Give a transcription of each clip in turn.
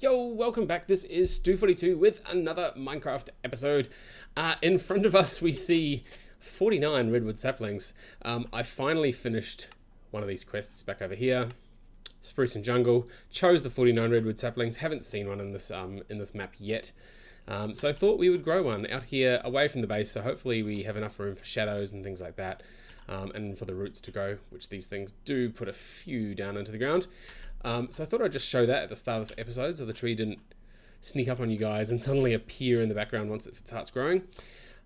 Yo, welcome back. This is Stu42 with another Minecraft episode. In front of us we see 49 redwood saplings. I finally finished one of these quests back over here. Spruce and Jungle. Chose the 49 redwood saplings. Haven't seen one in this map yet. So I thought we would grow one out here away from the base, so hopefully we have enough room for shadows and things like that. And for the roots to grow, which these things do put a few down into the ground. So I thought I'd just show that at the start of this episode so the tree didn't sneak up on you guys and suddenly appear in the background once it starts growing.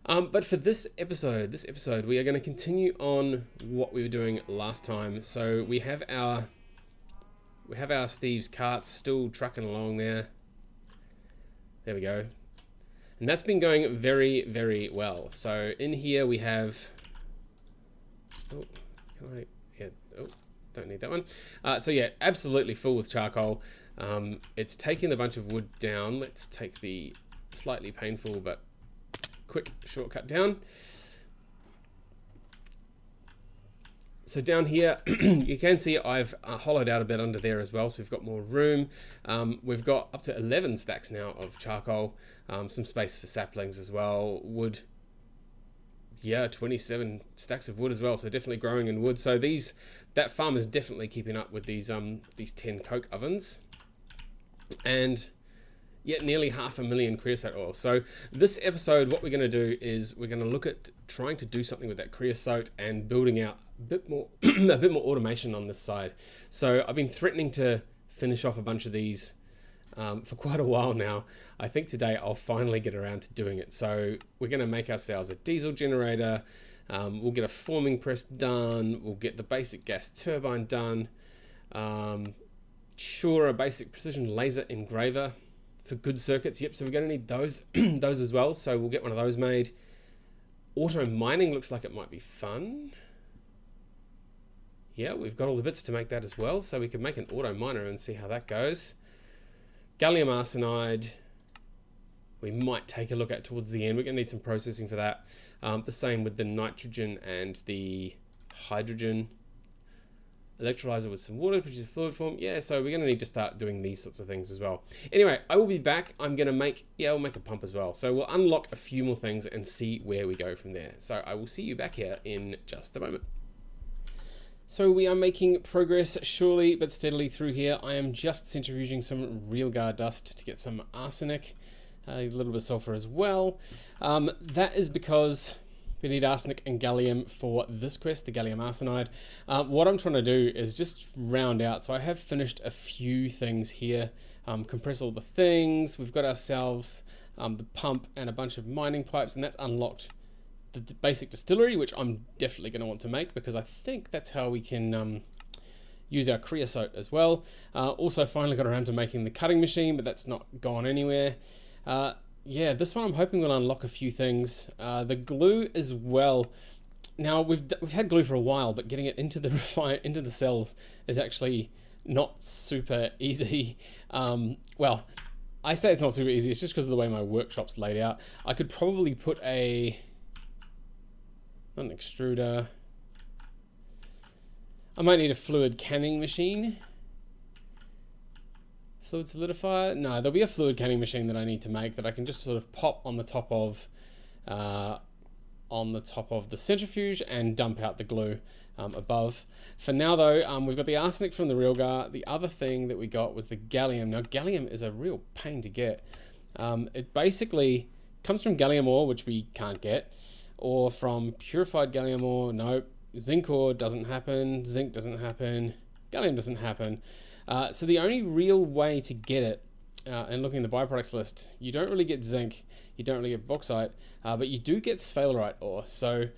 But for this episode, we are going to continue on what we were doing last time. So we have our Steve's carts still trucking along there. There we go. And that's been going very, very well. So in here we have... Oh, can I... Yeah, oh. Don't need that one. So yeah, absolutely full with charcoal. It's taking a bunch of wood down. Let's take the slightly painful but quick shortcut down. So down here, you can see I've hollowed out a bit under there as well, so we've got more room. We've got up to 11 stacks now of charcoal, some space for saplings as well, wood. Yeah, 27 stacks of wood as well, so definitely growing in wood. So that farm is definitely keeping up with these 10 coke ovens, and yet nearly 500,000 creosote oil. So this episode, what we're going to do is we're going to look at trying to do something with that creosote and building out a bit more a bit more automation on this side. So I've been threatening to finish off a bunch of these for quite a while now. I think today I'll finally get around to doing it. So we're going to make ourselves a diesel generator. We'll get a forming press done. We'll get the basic gas turbine done. Sure, a basic precision laser engraver for good circuits. Yep, so we're going to need those, those as well. So we'll get one of those made. Auto mining looks like it might be fun. Yeah, we've got all the bits to make that as well. So we can make an auto miner and see how that goes. Gallium arsenide, we might take a look at towards the end. We're going to need some processing for that. The same with the nitrogen and the hydrogen. Electrolyzer with some water, produce a fluid form. Yeah, so we're going to need to start doing these sorts of things as well. Anyway, I will be back. I'm going to make, I'll make a pump as well. So we'll unlock a few more things and see where we go from there. So I will see you back here in just a moment. So we are making progress surely but steadily through here. I am just centrifuging some real guard dust to get some arsenic, a little bit of sulfur as well. That is because we need arsenic and gallium for this quest, the gallium arsenide. What I'm trying to do is just round out. So I have finished a few things here, compress all the things. We've got ourselves the pump and a bunch of mining pipes, and that's unlocked the basic distillery, which I'm definitely going to want to make because I think that's how we can use our creosote as well. Also finally got around to making the cutting machine, but that's not gone anywhere. Yeah, this one I'm hoping will unlock a few things. The glue as well. Now we've had glue for a while, but getting it into the cells is actually not super easy. Well, I say it's not super easy. It's just because of the way my workshop's laid out. I could probably put not an extruder. I might need a fluid canning machine. Fluid solidifier? No, there'll be a fluid canning machine that I need to make that I can just sort of pop on the top of the centrifuge and dump out the glue above. For now though, we've got the arsenic from the Realgar. The other thing that we got was the gallium. Now gallium is a real pain to get. It basically comes from gallium ore, which we can't get, or from purified gallium ore. Nope. Zinc ore doesn't happen. Zinc doesn't happen. Gallium doesn't happen. So the only real way to get it, and looking at the byproducts list, you don't really get zinc, you don't really get bauxite, but you do get sphalerite ore. So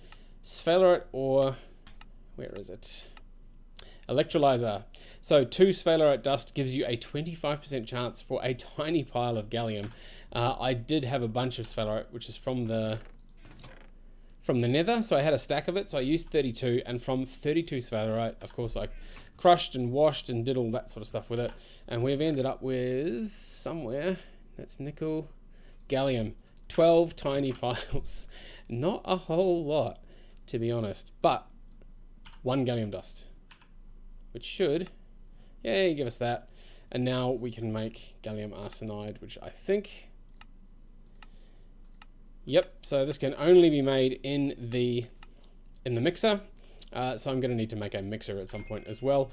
sphalerite ore, where is it? Electrolyzer. So 2 sphalerite dust gives you a 25% chance for a tiny pile of gallium. I did have a bunch of sphalerite, which is from the nether, so I had a stack of it, so I used 32, and from 32 sphalerite, of course, I crushed and washed and did all that sort of stuff with it, and we've ended up with somewhere, that's nickel, gallium, 12 tiny piles. Not a whole lot, to be honest, but 1 gallium dust, which should, yeah, give us that. And now we can make gallium arsenide, which I think, yep, so this can only be made in the mixer. So I'm going to need to make a mixer at some point as well.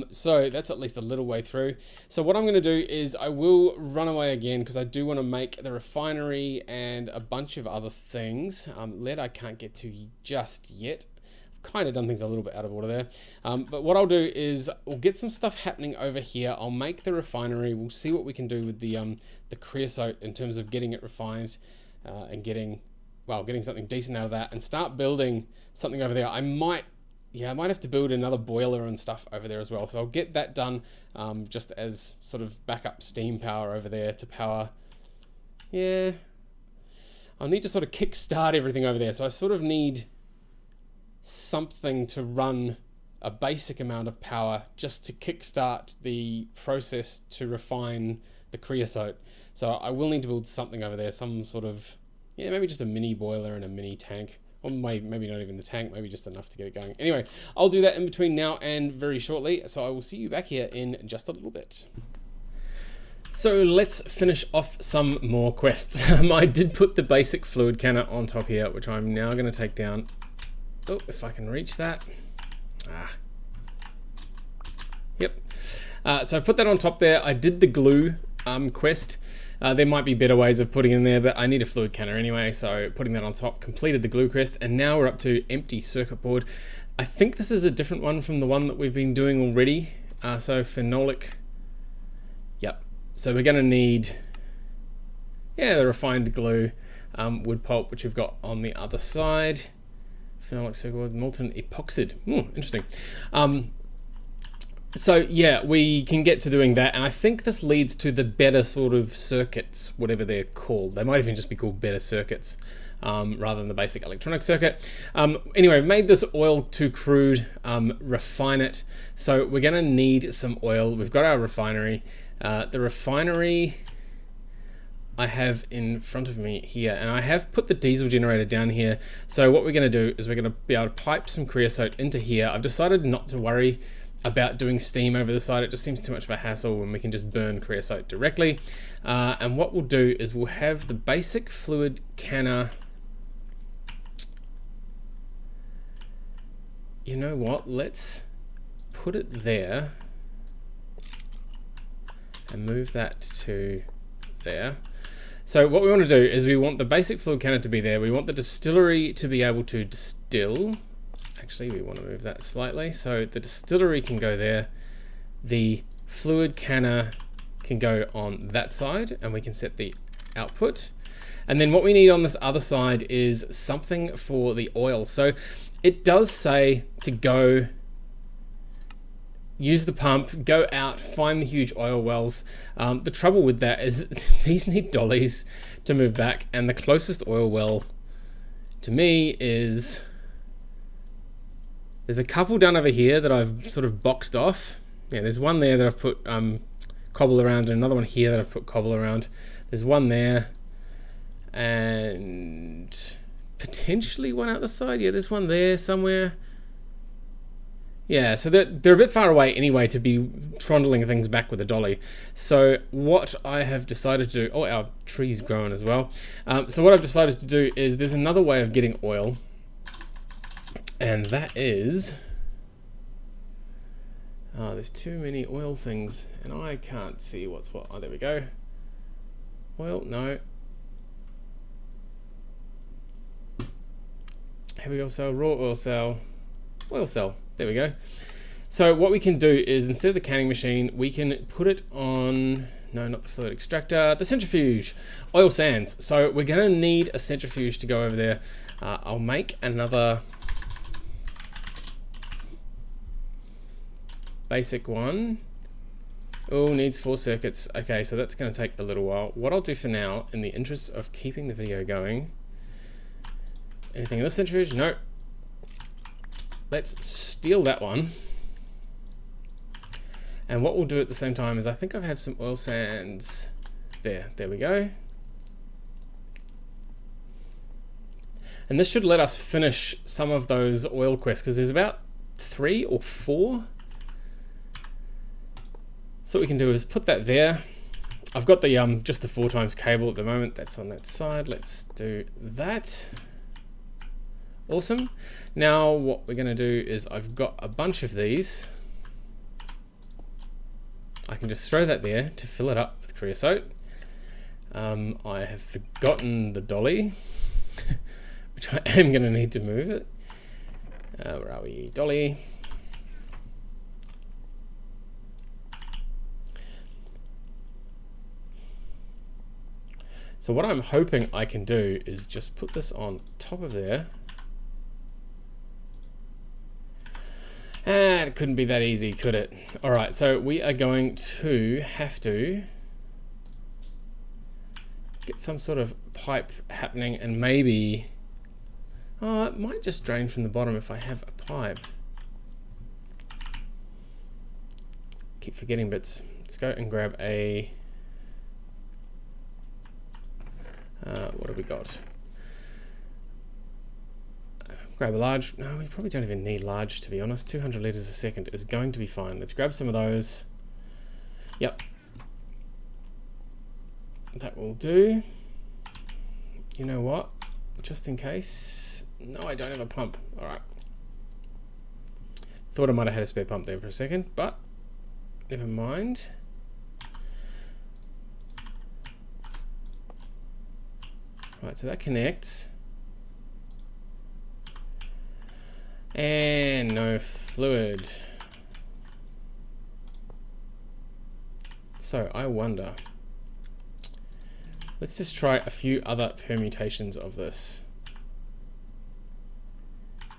So that's at least a little way through. So what I'm going to do is I will run away again because I do want to make the refinery and a bunch of other things. Lead I can't get to just yet. I've kind of done things a little bit out of order there. But what I'll do is we'll get some stuff happening over here. I'll make the refinery. We'll see what we can do with the creosote in terms of getting it refined and getting something decent out of that and start building something over there. I might have to build another boiler and stuff over there as well. So I'll get that done just as sort of backup steam power over there to power. Yeah, I'll need to sort of kickstart everything over there. So I sort of need something to run a basic amount of power just to kickstart the process to refine the creosote. So I will need to build something over there, some sort of, yeah, maybe just a mini boiler and a mini tank. Or maybe not even the tank, maybe just enough to get it going. Anyway, I'll do that in between now and very shortly. So I will see you back here in just a little bit. So let's finish off some more quests. I did put the basic fluid canner on top here, which I'm now going to take down. Oh, if I can reach that. Yep. So I put that on top there. I did the glue quest. There might be better ways of putting it in there, but I need a fluid canner anyway, so putting that on top, completed the glue quest, and now we're up to empty circuit board. I think this is a different one from the one that we've been doing already. So phenolic, yep. So we're gonna need, the refined glue, wood pulp, which we've got on the other side. Phenolic circuit board, molten epoxide, interesting. So yeah, we can get to doing that, and I think this leads to the better sort of circuits, whatever they're called. They might even just be called better circuits, rather than the basic electronic circuit. Anyway, made this oil too crude, refine it. So we're gonna need some oil. We've got our refinery. The refinery I have in front of me here, and I have put the diesel generator down here. So what we're gonna do is we're gonna be able to pipe some creosote into here. I've decided not to worry about doing steam over the side. It just seems too much of a hassle when we can just burn creosote directly. And what we'll do is we'll have the basic fluid canner. You know what? Let's put it there and move that to there. So what we want to do is we want the basic fluid canner to be there. We want the distillery to be able to distill. Actually, we want to move that slightly. So the distillery can go there. The fluid canner can go on that side, and we can set the output. And then what we need on this other side is something for the oil. So it does say to go use the pump, go out, find the huge oil wells. The trouble with that is these need dollies to move back, and the closest oil well to me is, there's a couple down over here that I've sort of boxed off. Yeah, there's one there that I've put cobble around, and another one here that I've put cobble around. There's one there, and potentially one out the side. Yeah, there's one there somewhere. Yeah, so they're a bit far away anyway to be trundling things back with a dolly. So what I have decided to do, oh, our tree's growing as well. So what I've decided to do is there's another way of getting oil, and that is, there's too many oil things, and I can't see what's what. Oh, there we go. Oil, no. Heavy oil cell, raw oil cell, oil cell. There we go. So what we can do is, instead of the canning machine, we can put it on, no, not the fluid extractor, the centrifuge, oil sands. So we're gonna need a centrifuge to go over there. I'll make another basic one. Oh, needs 4 circuits. Okay, so that's gonna take a little while. What I'll do for now, in the interest of keeping the video going, anything in this centrifuge? No. Let's steal that one. And what we'll do at the same time is, I think I have some oil sands there. There we go. And this should let us finish some of those oil quests, because there's about 3 or 4. So what we can do is put that there. I've got the just the 4 times cable at the moment. That's on that side. Let's do that. Awesome. Now what we're going to do is I've got a bunch of these. I can just throw that there to fill it up with creosote. I have forgotten the dolly, which I am going to need to move it. Where are we? Dolly. So what I'm hoping I can do is just put this on top of there. And it couldn't be that easy, could it? All right, so we are going to have to get some sort of pipe happening, and maybe, oh, it might just drain from the bottom if I have a pipe. Keep forgetting bits. Let's go and grab a, what have we got? Grab a large, no, we probably don't even need large, to be honest. 200 liters a second is going to be fine. Let's grab some of those. Yep. That will do. You know what? Just in case. No, I don't have a pump. All right. Thought I might have had a spare pump there for a second, but never mind. Right, so that connects. And no fluid. So I wonder, let's just try a few other permutations of this.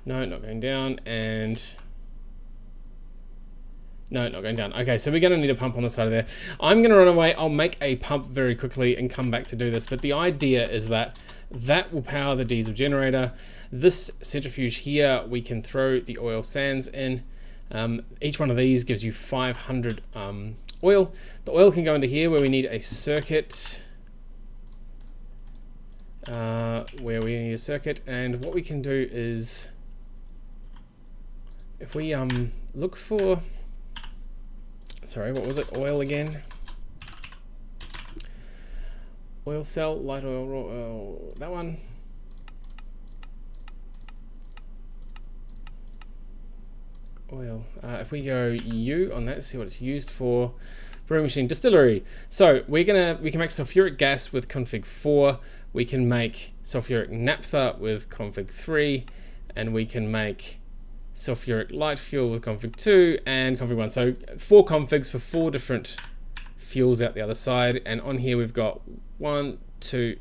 No, not going down, and no, not going down. Okay, so we're going to need a pump on the side of there. I'm going to run away. I'll make a pump very quickly and come back to do this. But the idea is that that will power the diesel generator. This centrifuge here, we can throw the oil sands in. Each one of these gives you 500 oil. The oil can go into here where we need a circuit. And what we can do is, if we look for, sorry, what was it? Oil again. Oil cell, light oil, raw oil, that one. Oil. If we go U on that, see what it's used for. Brewing machine, distillery. So we can make sulfuric gas with config 4. We can make sulfuric naphtha with config 3, and we can make sulfuric light fuel with config 2 and config 1. So 4 configs for 4 different fuels out the other side, and on here we've got 1, 2,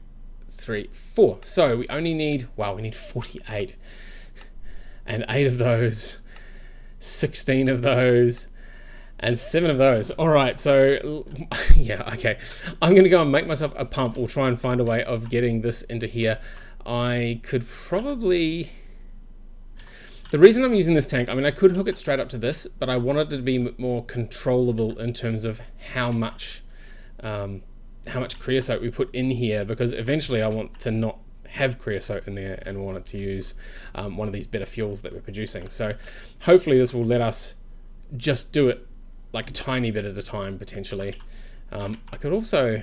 3, 4. So we only need, wow, we need 48, and 8 of those, 16 of those, and 7 of those. All right, so yeah, okay. I'm gonna go and make myself a pump. We'll try and find a way of getting this into here. I could probably, the reason I'm using this tank, I mean, I could hook it straight up to this, but I want it to be more controllable in terms of how much creosote we put in here, because eventually I want to not have creosote in there and want it to use one of these better fuels that we're producing. So hopefully this will let us just do it like a tiny bit at a time, potentially. I could also,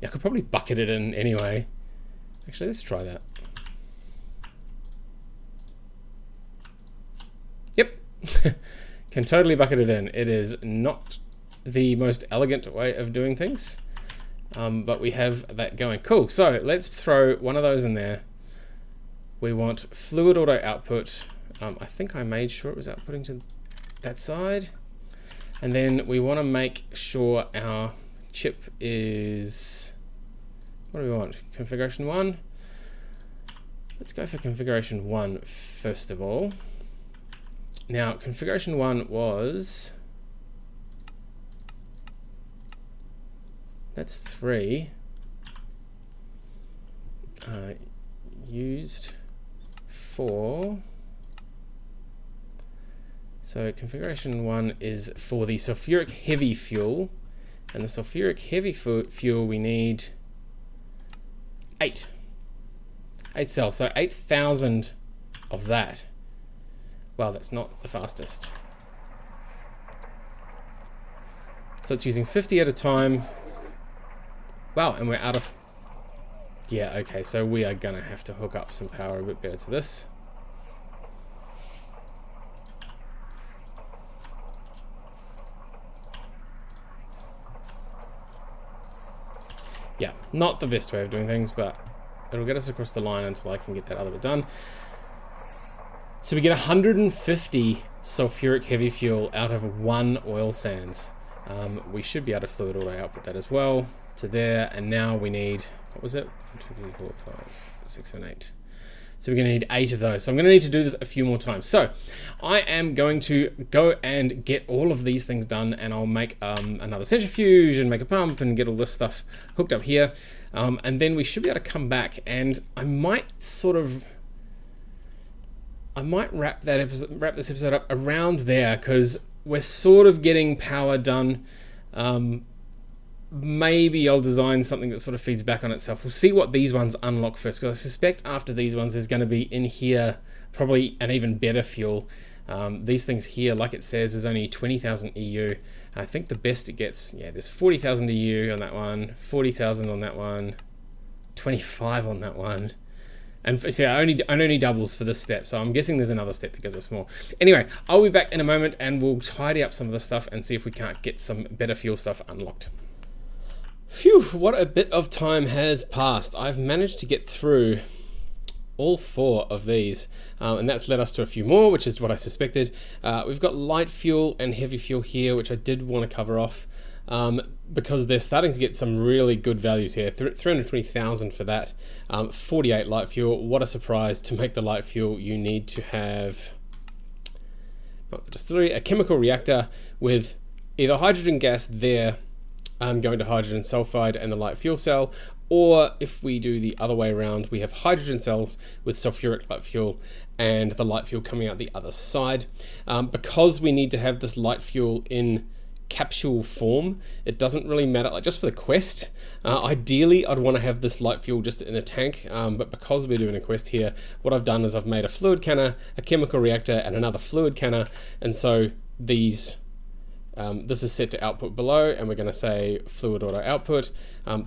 I could probably bucket it in anyway. Actually, let's try that. Yep, can totally bucket it in. It is not the most elegant way of doing things, but we have that going. Cool, so let's throw one of those in there. We want fluid auto output. I think I made sure it was outputting to that side. And then we want to make sure our chip is, what do we want? Configuration 1. Let's go for configuration 1 first of all. Now, configuration 1 was, that's 3, used 4. So configuration 1 is for the sulfuric heavy fuel, and the sulfuric heavy fuel we need 8 cells, so 8,000 of that. Well, that's not the fastest. So So it's using 50 at a time. Wow, and we're out of... Yeah, okay, so we are going to have to hook up some power a bit better to this. Yeah, not the best way of doing things, but it'll get us across the line until I can get that other bit done. So we get 150 sulfuric heavy fuel out of 1 oil sands. We should be able to fluid auto output that as well to there, and now we need, what was it? 1, 2, 3, 4, 5, 6, 7, 8. So we're going to need 8 of those. So I'm going to need to do this a few more times. So I am going to go and get all of these things done, and I'll make another centrifuge and make a pump and get all this stuff hooked up here. And then we should be able to come back, and I might wrap this episode up around there, because we're sort of getting power done. Maybe I'll design something that sort of feeds back on itself. We'll see what these ones unlock first, because I suspect after these ones there's going to be in here probably an even better fuel. These things here, like it says, is only 20,000 EU. And I think the best it gets, yeah, there's 40,000 EU on that one, 40,000 on that one, 25 on that one. And so I only doubles for this step, so I'm guessing there's another step because it's small. Anyway, I'll be back in a moment and we'll tidy up some of the stuff and see if we can't get some better fuel stuff unlocked. Phew, what a bit of time has passed. I've managed to get through all 4 of these, and that's led us to a few more, which is what I suspected. We've got light fuel and heavy fuel here, which I did want to cover off, because they're starting to get some really good values here. 320,000 for that. 48 light fuel. What a surprise. To make the light fuel, you need to have, not the distillery, a chemical reactor with either hydrogen gas there, going to hydrogen sulfide and the light fuel cell, or if we do the other way around, we have hydrogen cells with sulfuric light fuel and the light fuel coming out the other side. Because we need to have this light fuel in capsule form, it doesn't really matter, like just for the quest, ideally I'd want to have this light fuel just in a tank, but because we're doing a quest here, what I've done is I've made a fluid canner, a chemical reactor, and another fluid canner, and so these this is set to output below, and we're going to say fluid auto output.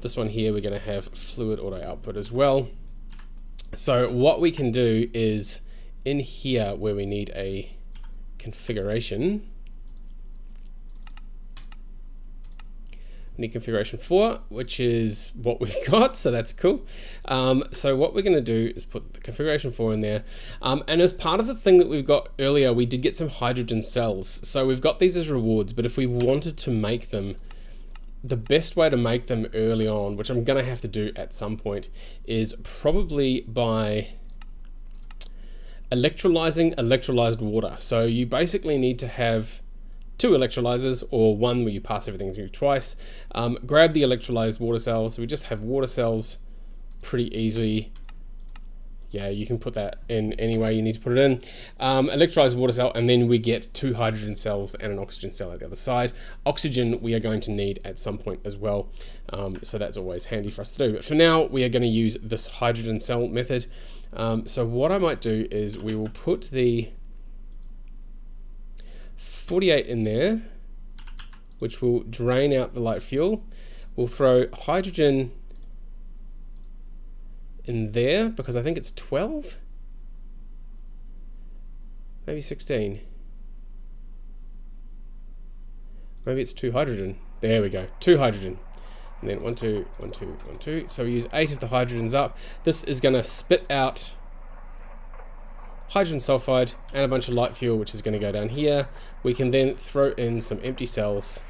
This one here, we're going to have fluid auto output as well. So what we can do is in here where we need a configuration, we need configuration 4, which is what we've got, so that's cool. So what we're going to do is put the configuration 4 in there, and as part of the thing that we've got earlier, we did get some hydrogen cells. So we've got these as rewards, but if we wanted to make them, the best way to make them early on, which I'm going to have to do at some point, is probably by electrolyzed water. So you basically need to have 2 electrolyzers, or one where you pass everything through twice. Grab the electrolyzed water cells. So we just have water cells pretty easily. Yeah, you can put that in any way you need to put it in. Electrolyzed water cell, and then we get 2 hydrogen cells and an oxygen cell at the other side. Oxygen we are going to need at some point as well, so that's always handy for us to do. But for now, we are going to use this hydrogen cell method. So what I might do is we will put the 48 in there, which will drain out the light fuel. We'll throw hydrogen in there because I think it's 12, maybe 16, maybe it's 2 hydrogen. There we go, 2 hydrogen, and then 1, 2, 1, 2, 1, 2. So we use 8 of the hydrogens up. This is going to spit out hydrogen sulfide and a bunch of light fuel, which is going to go down here. We can then throw in some empty cells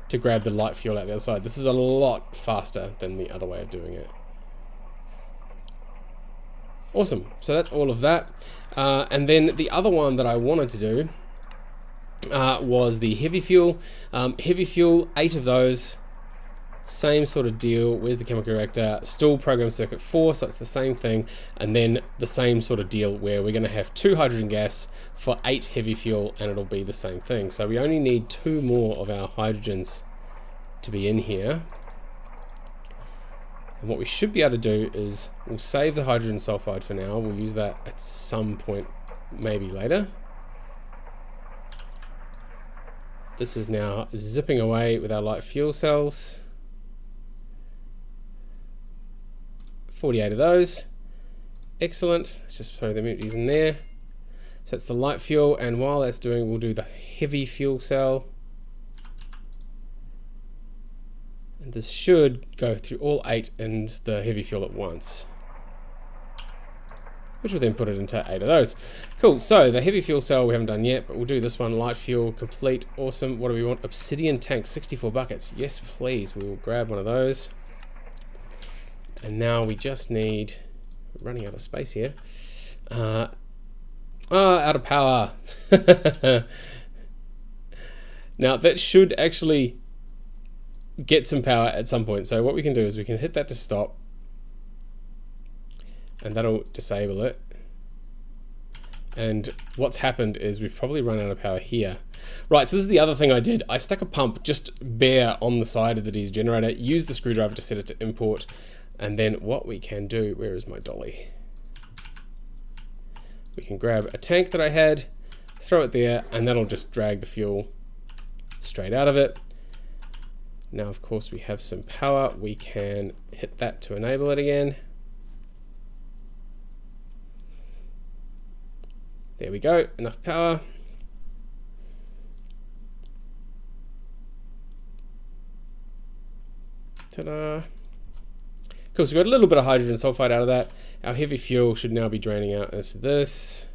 to grab the light fuel out the other side. This is a lot faster than the other way of doing it. Awesome, so that's all of that. And then the other one that I wanted to do was the heavy fuel. Heavy fuel, 8 of those. Same sort of deal. Where's the chemical reactor? Still program circuit 4, so it's the same thing. And then the same sort of deal where we're going to have 2 hydrogen gas for 8 heavy fuel, and it'll be the same thing. So we only need 2 more of our hydrogens to be in here. And what we should be able to do is we'll save the hydrogen sulfide for now. We'll use that at some point, maybe later. This is now zipping away with our light fuel cells. 48 of those. Excellent. Let's just throw the empties in there. So that's the light fuel, and while that's doing, we'll do the heavy fuel cell. And this should go through all 8 in the heavy fuel at once, which will then put it into 8 of those. Cool, so the heavy fuel cell we haven't done yet, but we'll do this one. Light fuel, complete, awesome. What do we want? Obsidian tank, 64 buckets. Yes, please, we will grab one of those. And now we just need, running out of space here. Out of power. Now that should actually get some power at some point. So what we can do is we can hit that to stop, and that'll disable it. And what's happened is we've probably run out of power here. Right, so this is the other thing I did. I stuck a pump just bare on the side of the diesel generator, used the screwdriver to set it to import, and then what we can do, where is my dolly? We can grab a tank that I had, throw it there, and that'll just drag the fuel straight out of it. Now, of course, we have some power. We can hit that to enable it again. There we go, enough power. Ta-da. Cool, so we got a little bit of hydrogen sulfide out of that. Our heavy fuel should now be draining out into this.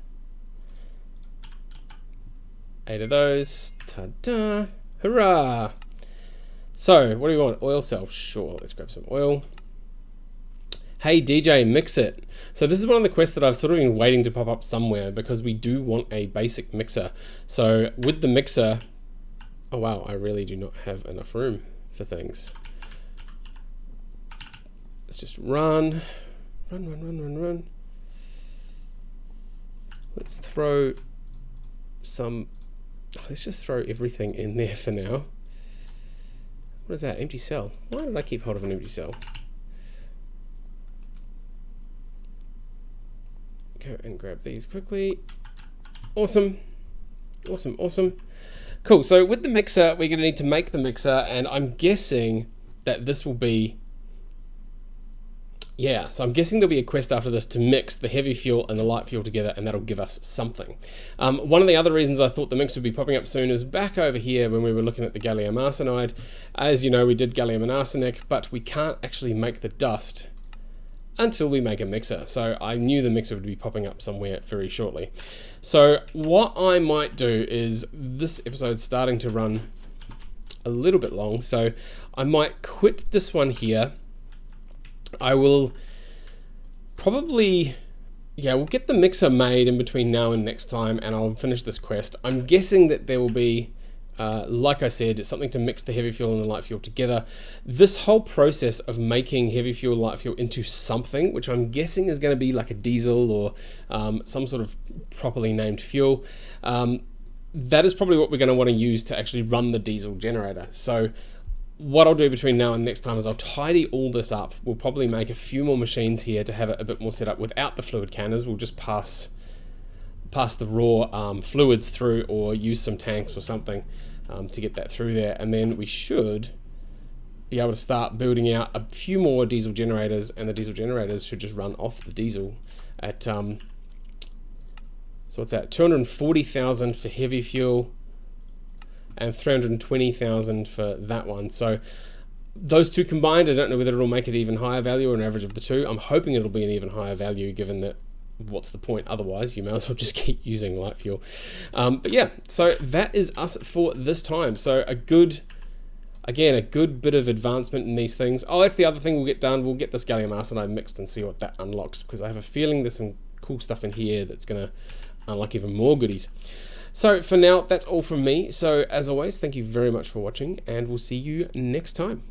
8 of those. Ta-da. Hurrah! So, what do we want? Oil cell. Sure, let's grab some oil. Hey DJ, mix it. So this is one of the quests that I've sort of been waiting to pop up somewhere, because we do want a basic mixer. So with the mixer, oh wow, I really do not have enough room for things. Let's just run. Let's throw some, let's just throw everything in there for now. What is that? Empty cell. Why did I keep hold of an empty cell? Go and grab these quickly. Awesome. Awesome, awesome. Cool, so with the mixer, we're going to need to make the mixer, and I'm guessing that this will be, yeah, so I'm guessing there'll be a quest after this to mix the heavy fuel and the light fuel together, and that'll give us something. One of the other reasons I thought the mix would be popping up soon is back over here when we were looking at the gallium arsenide. As you know, we did gallium and arsenic, but we can't actually make the dust until we make a mixer. So I knew the mixer would be popping up somewhere very shortly. So what I might do is, this episode's starting to run a little bit long, so I might quit this one here. I will probably, yeah, we'll get the mixer made in between now and next time, and I'll finish this quest. I'm guessing that there will be, like I said, something to mix the heavy fuel and the light fuel together. This whole process of making heavy fuel, light fuel into something, which I'm guessing is going to be like a diesel or some sort of properly named fuel, that is probably what we're going to want to use to actually run the diesel generator. So what I'll do between now and next time is I'll tidy all this up. We'll probably make a few more machines here to have it a bit more set up without the fluid canners. We'll just pass the raw fluids through, or use some tanks or something to get that through there, and then we should be able to start building out a few more diesel generators, and the diesel generators should just run off the diesel at so what's that, 240,000 for heavy fuel and 320,000 for that one. So those two combined, I don't know whether it'll make it even higher value or an average of the two. I'm hoping it'll be an even higher value, given that what's the point otherwise? You may as well just keep using light fuel. But yeah, so that is us for this time. So a good bit of advancement in these things. Oh, that's the other thing we'll get done. We'll get this gallium arsenide mixed and see what that unlocks, because I have a feeling there's some cool stuff in here that's going to unlock even more goodies. So for now, that's all from me. So as always, thank you very much for watching, and we'll see you next time.